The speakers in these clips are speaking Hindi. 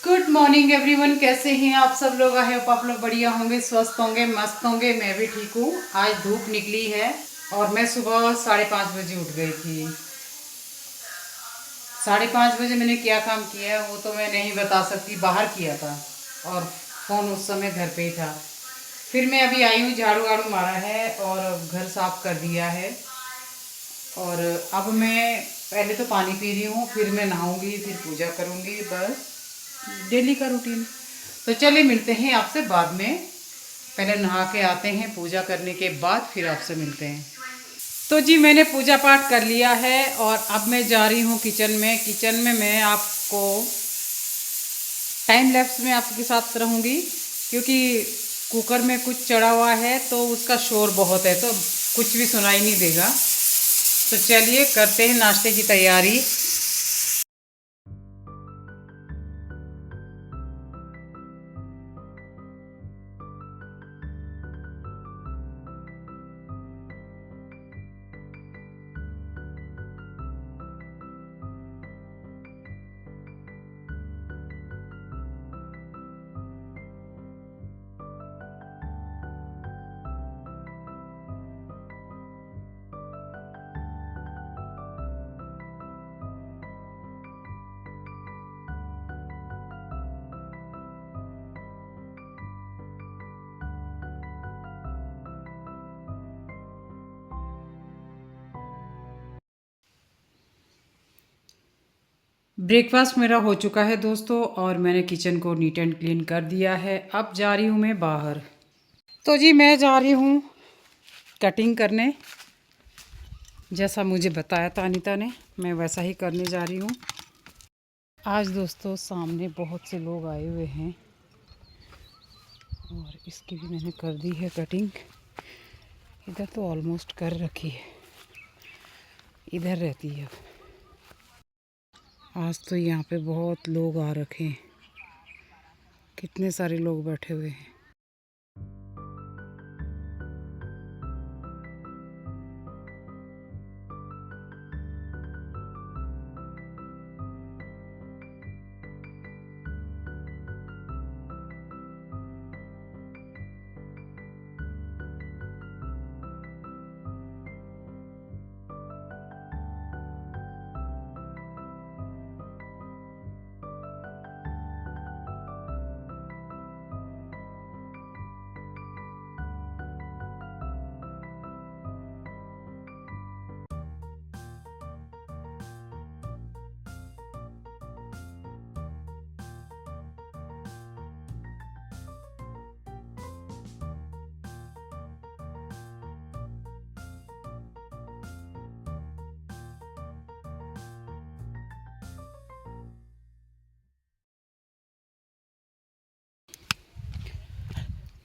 गुड मॉर्निंग एवरीवन, कैसे हैं आप सब लोग? आई होप आप लोग बढ़िया होंगे, स्वस्थ होंगे, मस्त होंगे। मैं भी ठीक हूँ। आज धूप निकली है और मैं सुबह 5:30 बजे उठ गई थी। 5:30 बजे मैंने क्या काम किया है वो तो मैं नहीं बता सकती, बाहर किया था और फ़ोन उस समय घर पे ही था। फिर मैं अभी आई हूँ, झाड़ू वाड़ू मारा है और घर साफ कर दिया है। और अब मैं पहले तो पानी पी रही हूँ, फिर मैं नहाऊंगी, फिर पूजा करूँगी, बस डेली का रूटीन। तो चलिए मिलते हैं आपसे बाद में। पहले नहा के आते हैं, पूजा करने के बाद फिर आपसे मिलते हैं। तो जी मैंने पूजा पाठ कर लिया है और अब मैं जा रही हूँ किचन में। किचन में मैं आपको टाइम लैप्स में आपके साथ रहूँगी, क्योंकि कुकर में कुछ चढ़ा हुआ है तो उसका शोर बहुत है, तो कुछ भी सुनाई नहीं देगा। तो चलिए करते हैं नाश्ते की तैयारी। ब्रेकफास्ट मेरा हो चुका है दोस्तों, और मैंने किचन को नीट एंड क्लीन कर दिया है। अब जा रही हूँ मैं बाहर। तो जी मैं जा रही हूँ कटिंग करने। जैसा मुझे बताया था अनीता ने, मैं वैसा ही करने जा रही हूँ। आज दोस्तों सामने बहुत से लोग आए हुए हैं और इसकी भी मैंने कर दी है कटिंग। इधर तो ऑलमोस्ट कर रखी है, इधर रहती है अब। आज तो यहाँ पे बहुत लोग आ रखे हैं, कितने सारे लोग बैठे हुए हैं।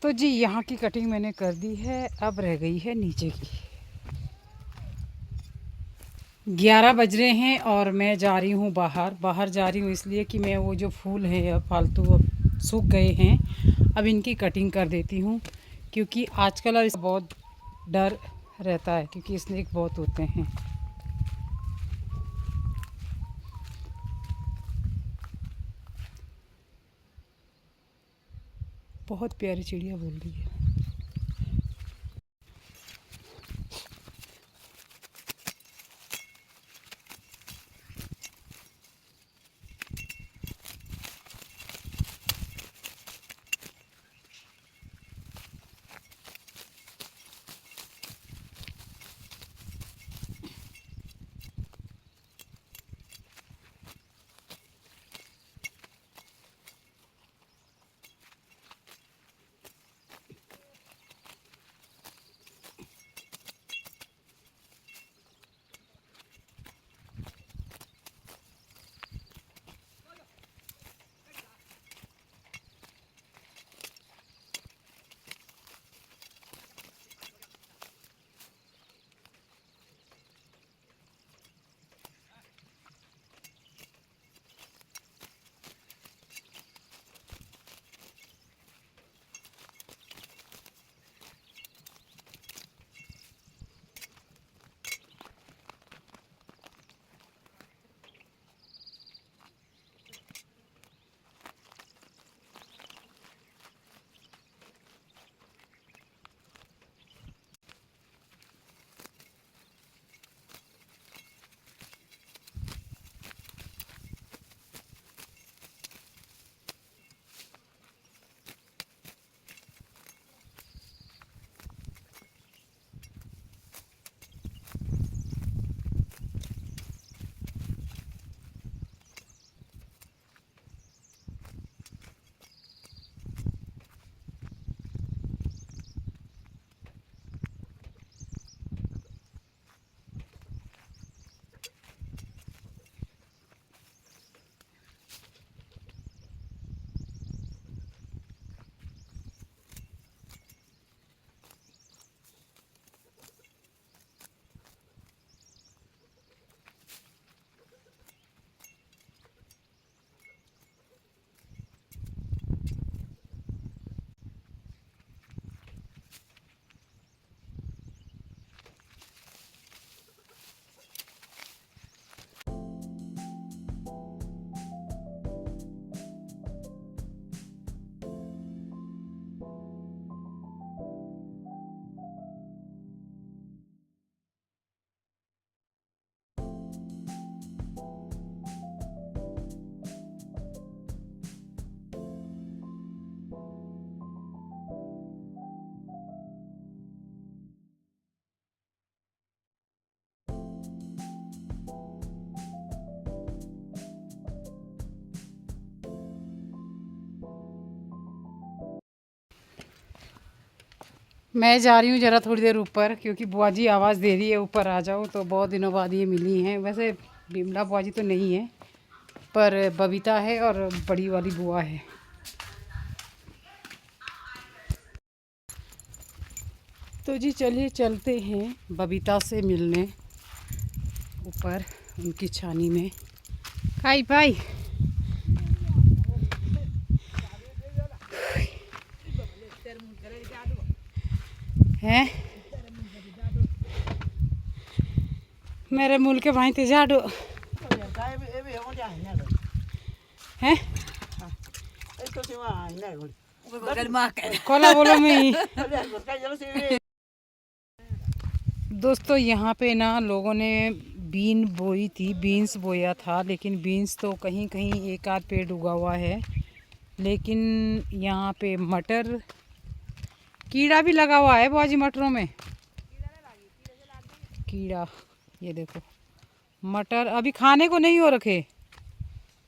तो जी यहाँ की कटिंग मैंने कर दी है, अब रह गई है नीचे की। 11 बज रहे हैं और मैं जा रही हूँ बाहर। बाहर जा रही हूँ इसलिए कि मैं वो जो फूल हैं अब फालतू अब सूख गए हैं, अब इनकी कटिंग कर देती हूँ, क्योंकि आजकल अब बहुत डर रहता है, क्योंकि स्नेक बहुत होते हैं। बहुत प्यारी चिड़िया बोल रही है। मैं जा रही हूँ ज़रा थोड़ी देर ऊपर, क्योंकि बुआ जी आवाज़ दे रही है ऊपर आ जाओ। तो बहुत दिनों बाद ये मिली हैं। वैसे बिमला बुआ जी तो नहीं है, पर बबीता है और बड़ी वाली बुआ है। तो जी चलिए चलते हैं बबीता से मिलने ऊपर उनकी छानी में। खाई पाई हैं मेरे मूल के भाई ते झाड़ो हैं कोला बोलो मैं। दोस्तों यहाँ पे ना लोगों ने बीन बोई थी, बीन्स बोया था, लेकिन बीन्स तो कहीं कहीं एक आध पेड़ उगा हुआ है। लेकिन यहाँ पे मटर, कीड़ा भी लगा हुआ है बुआ जी मटरों में। कीड़ा, ये देखो मटर अभी खाने को नहीं हो रखे।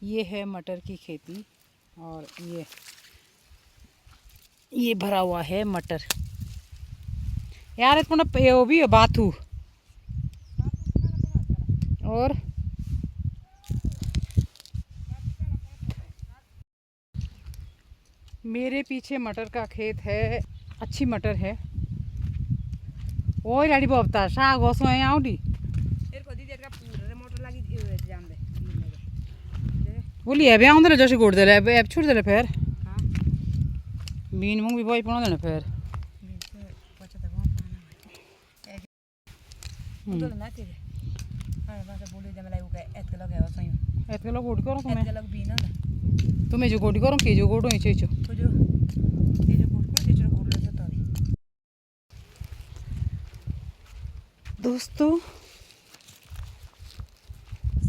ये है मटर की खेती और ये भरा हुआ है मटर। यार इतना वो भी है बाथू। और मेरे पीछे मटर का खेत है, अच्छी मटर है। ओए लाड़ी बोबता साग गोसो है आउडी बोली है आउंदे ना जैसे गोड़ दे ले छोड़ दे ले फिर बीन मूंग भी बोई पना देना फिर ऐत लोग गोड़ करो तुम्हें जो गोड़ी करो के जो गोड़ो ही चेचो दोस्तों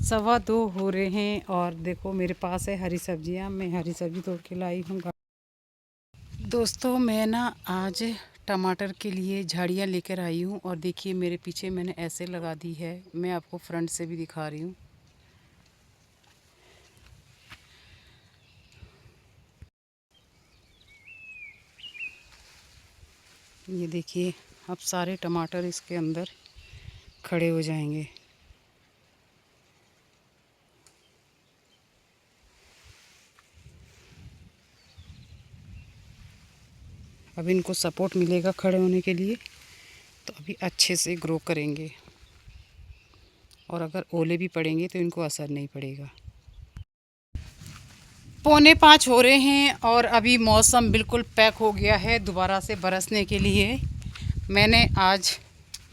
2:15 हो रहे हैं और देखो मेरे पास है हरी सब्जियां। मैं हरी सब्जी तोड़ के लाई हूँ। दोस्तों मैं ना आज टमाटर के लिए झाड़ियाँ लेकर आई हूँ और देखिए मेरे पीछे मैंने ऐसे लगा दी है। मैं आपको फ्रंट से भी दिखा रही हूँ। ये देखिए अब सारे टमाटर इसके अंदर खड़े हो जाएंगे। अब इनको सपोर्ट मिलेगा खड़े होने के लिए, तो अभी अच्छे से ग्रो करेंगे। और अगर ओले भी पड़ेंगे तो इनको असर नहीं पड़ेगा। 4:45 हो रहे हैं और अभी मौसम बिल्कुल पैक हो गया है दोबारा से बरसने के लिए। मैंने आज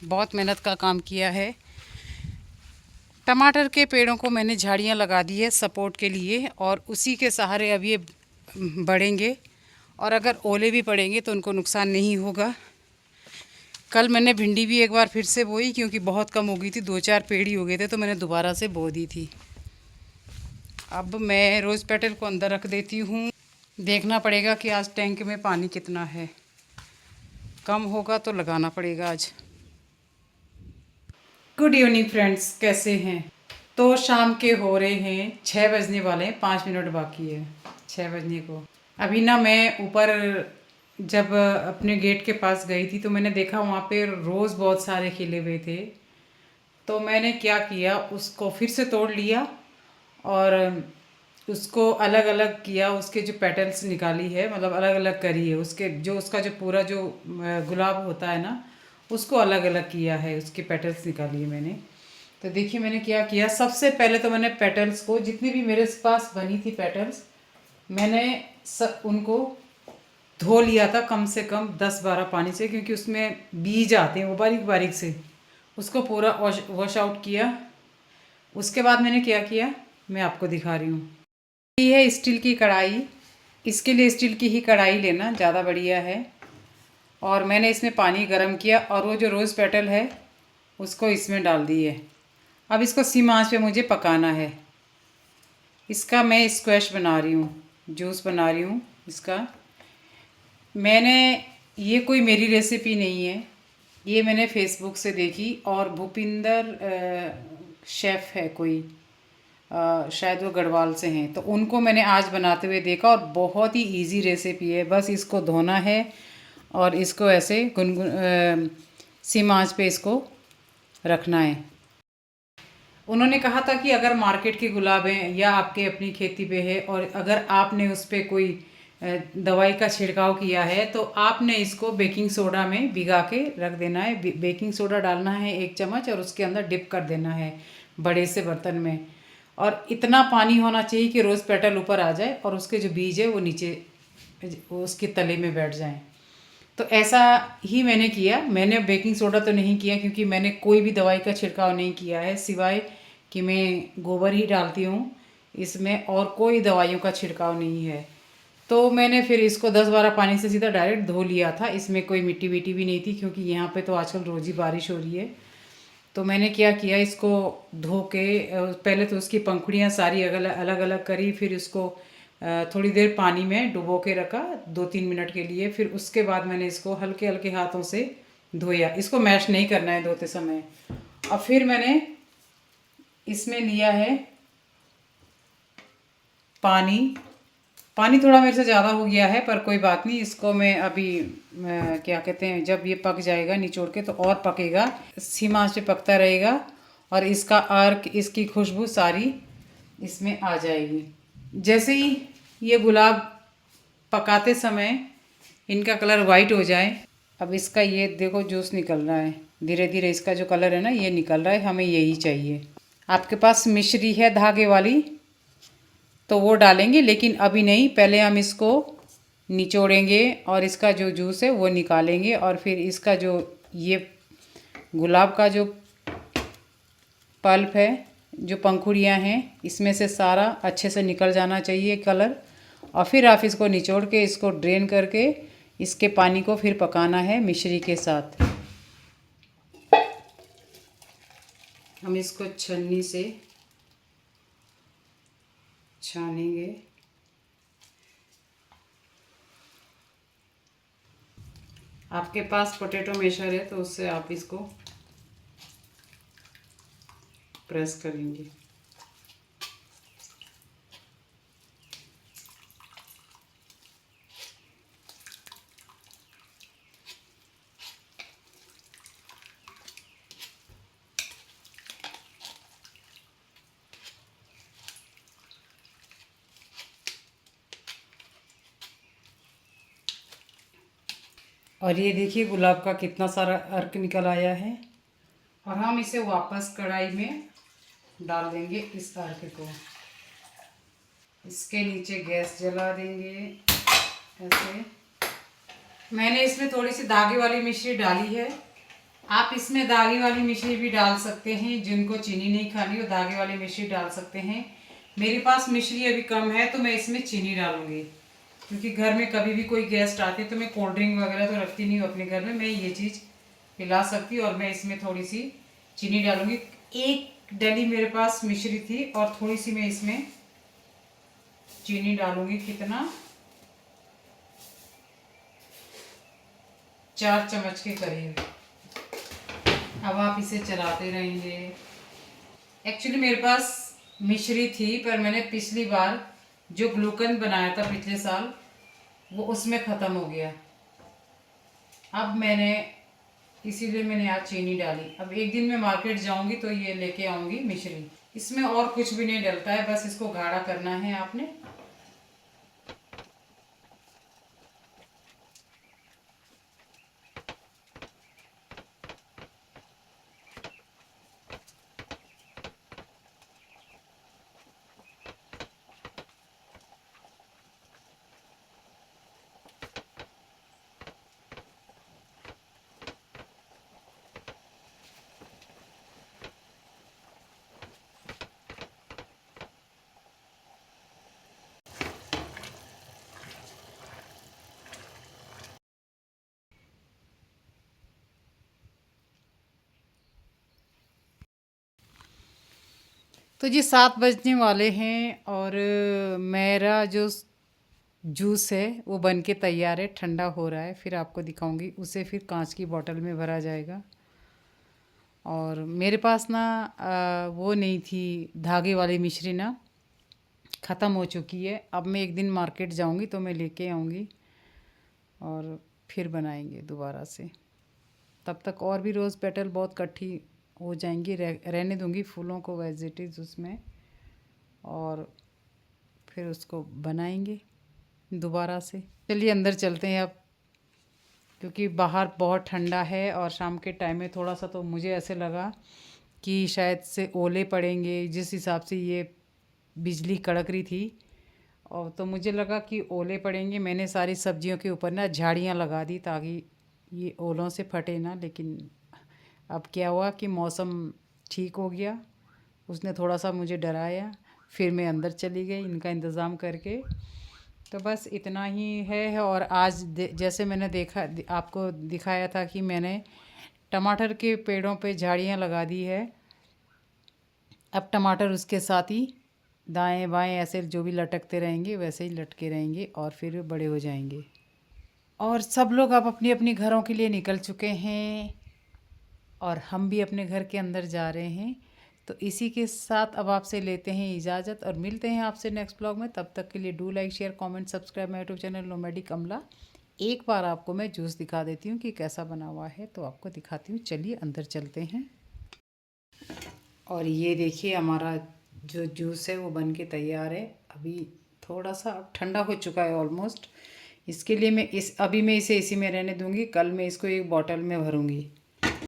बहुत मेहनत का काम किया है। टमाटर के पेड़ों को मैंने झाड़ियाँ लगा दी है सपोर्ट के लिए और उसी के सहारे अब ये बढ़ेंगे। और अगर ओले भी पड़ेंगे तो उनको नुकसान नहीं होगा। कल मैंने भिंडी भी एक बार फिर से बोई, क्योंकि बहुत कम हो गई थी, 2-4 पेड़ ही हो गए थे, तो मैंने दोबारा से बो दी थी। अब मैं रोज़ पेटल को अंदर रख देती हूँ। देखना पड़ेगा कि आज टैंक में पानी कितना है, कम होगा तो लगाना पड़ेगा आज। गुड इवनिंग फ्रेंड्स, कैसे हैं? तो शाम के हो रहे हैं 6 बजने वाले हैं, 5 मिनट बाकी है 6 बजने को। अभी ना मैं ऊपर जब अपने गेट के पास गई थी तो मैंने देखा वहाँ पे रोज़ बहुत सारे खिले हुए थे। तो मैंने क्या किया, उसको फिर से तोड़ लिया और उसको अलग अलग किया। उसके जो पेटल्स निकाली है, मतलब अलग अलग करी है, उसके जो उसका जो पूरा जो गुलाब होता है ना, उसको अलग अलग किया है, उसके पेटल्स निकाली है मैंने। तो देखिए मैंने क्या किया। सबसे पहले तो मैंने पेटल्स को, जितनी भी मेरे पास बनी थी पेटल्स, मैंने उनको धो लिया था कम से कम 10-12 पानी से, क्योंकि उसमें बीज आते हैं वो बारीक बारीक से। उसको पूरा वॉश आउट किया। उसके बाद मैंने क्या किया मैं आपको दिखा रही हूँ। ये है स्टील की कढ़ाई। इसके लिए स्टील की ही कढ़ाई लेना ज़्यादा बढ़िया है। और मैंने इसमें पानी गर्म किया और वो जो रोज़ पेटल है उसको इसमें डाल दिए। अब इसको सिम आंच पे मुझे पकाना है। इसका मैं स्क्वैश बना रही हूँ, जूस बना रही हूँ इसका। मैंने ये कोई मेरी रेसिपी नहीं है, ये मैंने फेसबुक से देखी। और भूपिंदर शेफ़ है कोई, शायद वो गढ़वाल से हैं, तो उनको मैंने आज बनाते हुए देखा और बहुत ही इजी रेसिपी है। बस इसको धोना है और इसको ऐसे गुनगुन सिम आंच पे इसको रखना है। उन्होंने कहा था कि अगर मार्केट के गुलाब हैं या आपके अपनी खेती पे है और अगर आपने उस पर कोई दवाई का छिड़काव किया है तो आपने इसको बेकिंग सोडा में भिगा के रख देना है। बेकिंग सोडा डालना है 1 चम्मच और उसके अंदर डिप कर देना है बड़े से बर्तन में। और इतना पानी होना चाहिए कि रोज़ पेटल ऊपर आ जाए और उसके जो बीज है वो नीचे उसके तले में बैठ जाएं। तो ऐसा ही मैंने किया। मैंने बेकिंग सोडा तो नहीं किया क्योंकि मैंने कोई भी दवाई का छिड़काव नहीं किया है, सिवाय कि मैं गोबर ही डालती हूँ इसमें, और कोई दवाइयों का छिड़काव नहीं है। तो मैंने फिर इसको 10-12 पानी से सीधा डायरेक्ट धो लिया था। इसमें कोई मिट्टी विट्टी भी नहीं थी क्योंकि यहाँ पे तो आजकल रोज़ ही बारिश हो रही है। तो मैंने क्या किया, इसको धो के पहले तो उसकी पंखुड़ियाँ सारी अलग अलग करी, फिर उसको थोड़ी देर पानी में डुबो के रखा 2-3 मिनट के लिए। फिर उसके बाद मैंने इसको हल्के हल्के हाथों से धोया। इसको मैश नहीं करना है धोते समय। और फिर मैंने इसमें लिया है पानी। पानी थोड़ा मेरे से ज़्यादा हो गया है पर कोई बात नहीं, इसको मैं अभी क्या कहते हैं, जब ये पक जाएगा निचोड़ के तो और पकेगा, धीमी आंच पे पकता रहेगा और इसका अर्क, इसकी खुशबू सारी इसमें आ जाएगी। जैसे ही ये गुलाब पकाते समय इनका कलर वाइट हो जाए, अब इसका ये देखो जूस निकल रहा है, धीरे धीरे इसका जो कलर है ना ये निकल रहा है, हमें यही चाहिए। आपके पास मिश्री है धागे वाली तो वो डालेंगे, लेकिन अभी नहीं, पहले हम इसको निचोड़ेंगे और इसका जो जूस है वो निकालेंगे और फिर इसका जो ये गुलाब का जो पल्प है, जो पंखुड़ियाँ हैं, इसमें से सारा अच्छे से निकल जाना चाहिए कलर। और फिर आप इसको निचोड़ के इसको ड्रेन करके इसके पानी को फिर पकाना है मिश्री के साथ। हम इसको छन्नी से छानेंगे। आपके पास पोटैटो मैशर है तो उससे आप इसको प्रेस करेंगे। और ये देखिए गुलाब का कितना सारा अर्क निकल आया है और हम इसे वापस कढ़ाई में डाल देंगे इस अर्क को। इसके नीचे गैस जला देंगे ऐसे। मैंने इसमें थोड़ी सी धागे वाली मिश्री डाली है, आप इसमें धागे वाली मिश्री भी डाल सकते हैं। जिनको चीनी नहीं खानी वो धागे वाली मिश्री डाल सकते हैं। मेरे पास मिश्री अभी कम है तो मैं इसमें चीनी डालूंगी, क्योंकि घर में कभी भी कोई गेस्ट आते तो मैं कोल्ड ड्रिंक वगैरह तो रखती नहीं हूँ अपने घर में, मैं ये चीज़ पिला सकती हूँ और मैं इसमें थोड़ी सी चीनी डालूंगी। 1 डली मेरे पास मिश्री थी और थोड़ी सी मैं इसमें चीनी डालूंगी। कितना, 4 चम्मच के करीब। अब आप इसे चलाते रहेंगे। एक्चुअली मेरे पास मिश्री थी पर मैंने पिछली बार जो ग्लूकन बनाया था पिछले साल वो उसमें ख़त्म हो गया। अब मैंने इसीलिए मैंने आज चीनी डाली। अब एक दिन मैं मार्केट जाऊंगी तो ये लेके आऊंगी मिश्री। इसमें और कुछ भी नहीं डलता है, बस इसको गाढ़ा करना है आपने। तो जी 7 बजने वाले हैं और मेरा जो जूस है वो बन के तैयार है, ठंडा हो रहा है। फिर आपको दिखाऊंगी उसे, फिर कांच की बोतल में भरा जाएगा। और मेरे पास ना वो नहीं थी धागे वाली मिश्री ना, ख़त्म हो चुकी है। अब मैं एक दिन मार्केट जाऊंगी तो मैं लेके आऊंगी और फिर बनाएंगे दोबारा से। तब तक और भी रोज़ पेटल बहुत इकट्ठी हो जाएंगी, रहने दूंगी फूलों को वेजिटेज उसमें, और फिर उसको बनाएंगे दोबारा से। चलिए अंदर चलते हैं अब, क्योंकि बाहर बहुत ठंडा है और शाम के टाइम में थोड़ा सा तो मुझे ऐसे लगा कि शायद से ओले पड़ेंगे, जिस हिसाब से ये बिजली कड़क रही थी, और तो मुझे लगा कि ओले पड़ेंगे। मैंने सारी सब्जियों के ऊपर ना झाड़ियाँ लगा दी ताकि ये ओलों से फटे ना, लेकिन अब क्या हुआ कि मौसम ठीक हो गया, उसने थोड़ा सा मुझे डराया। फिर मैं अंदर चली गई इनका इंतज़ाम करके। तो बस इतना ही है। और आज जैसे मैंने देखा, आपको दिखाया था कि मैंने टमाटर के पेड़ों पे झाड़ियाँ लगा दी है। अब टमाटर उसके साथ ही दाएं बाएं ऐसे जो भी लटकते रहेंगे वैसे ही लटके रहेंगे और फिर बड़े हो जाएंगे। और सब लोग अब अपनी अपनी घरों के लिए निकल चुके हैं और हम भी अपने घर के अंदर जा रहे हैं। तो इसी के साथ अब आपसे लेते हैं इजाज़त और मिलते हैं आपसे नेक्स्ट ब्लॉग में। तब तक के लिए do like share comment subscribe my YouTube channel nomadic अमला। एक बार आपको मैं जूस दिखा देती हूँ कि कैसा बना हुआ है, तो आपको दिखाती हूँ। चलिए अंदर चलते हैं। और ये देखिए हमारा जो जूस है वो बन के तैयार है। अभी थोड़ा सा ठंडा हो चुका है ऑलमोस्ट। इसके लिए मैं इसे इसी में रहने दूँगी। कल मैं इसको एक बॉटल में भरूँगी।